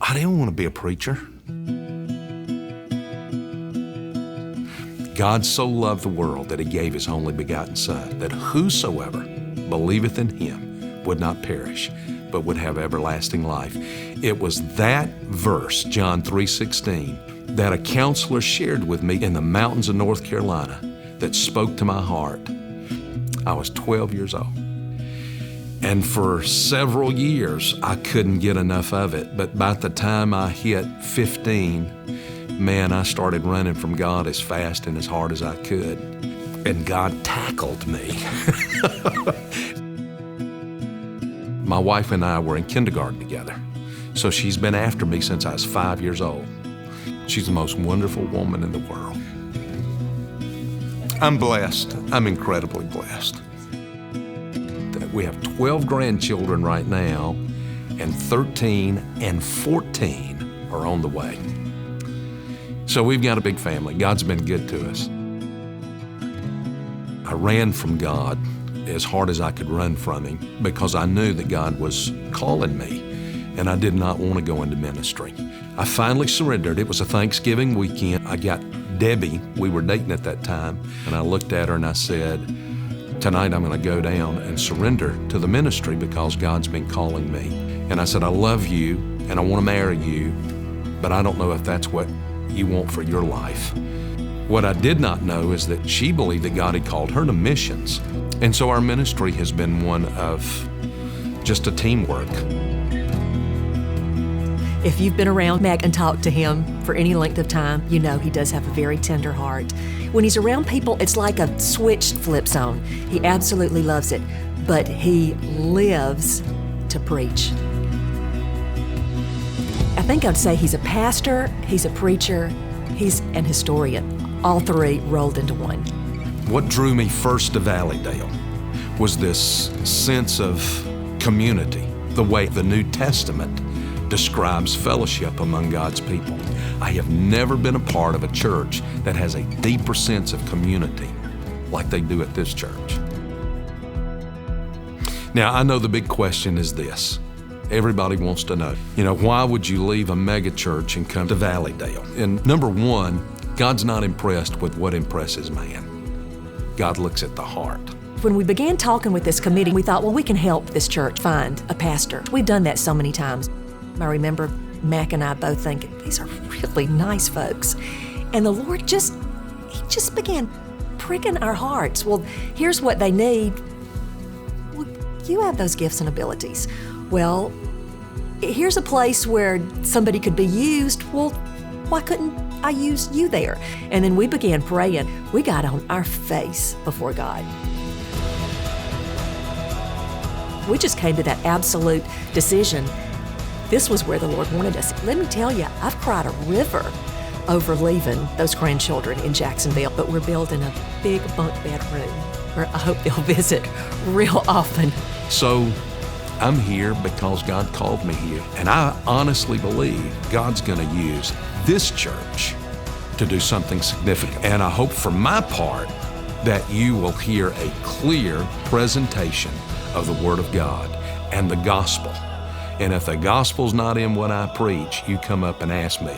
I didn't want to be a preacher. God so loved the world that he gave his only begotten Son, that whosoever believeth in him would not perish, but would have everlasting life. It was that verse, John 3:16, that a counselor shared with me in the mountains of North Carolina that spoke to my heart. I was 12 years old. And for several years, I couldn't get enough of it. But by the time I hit 15, man, I started running from God as fast and as hard as I could. And God tackled me. My wife and I were in kindergarten together. So she's been after me since I was 5 years old. She's the most wonderful woman in the world. I'm blessed. I'm incredibly blessed. We have 12 grandchildren right now, and 13 and 14 are on the way. So we've got a big family. God's been good to us. I ran from God as hard as I could run from him because I knew that God was calling me, and I did not want to go into ministry. I finally surrendered. It was a Thanksgiving weekend. I got Debbie, we were dating at that time, and I looked at her and I said, tonight I'm going to go down and surrender to the ministry because God's been calling me. And I said, I love you and I want to marry you, but I don't know if that's what you want for your life. What I did not know is that she believed that God had called her to missions. And so our ministry has been one of just a teamwork. If you've been around Mac and talked to him for any length of time, you know he does have a very tender heart. When he's around people, it's like a switch flips on. He absolutely loves it, but he lives to preach. I think I'd say he's a pastor, he's a preacher, he's an historian. All three rolled into one. What drew me first to Valleydale was this sense of community, the way the New Testament describes fellowship among God's people. I have never been a part of a church that has a deeper sense of community like they do at this church. Now, I know the big question is this. Everybody wants to know, why would you leave a megachurch and come to Valleydale? And number one, God's not impressed with what impresses man. God looks at the heart. When we began talking with this committee, we thought, well, we can help this church find a pastor. We've done that so many times. I remember Mac and I both thinking, these are really nice folks. And the Lord he just began pricking our hearts. Well, here's what they need. Well, you have those gifts and abilities. Well, here's a place where somebody could be used. Well, why couldn't I use you there? And then we began praying. We got on our face before God. We just came to that absolute decision. This was where the Lord wanted us. Let me tell you, I've cried a river over leaving those grandchildren in Jacksonville, but we're building a big bunk bed room where I hope they'll visit real often. So I'm here because God called me here, and I honestly believe God's going to use this church to do something significant. And I hope for my part that you will hear a clear presentation of the Word of God and the gospel. And if the gospel's not in what I preach, you come up and ask me.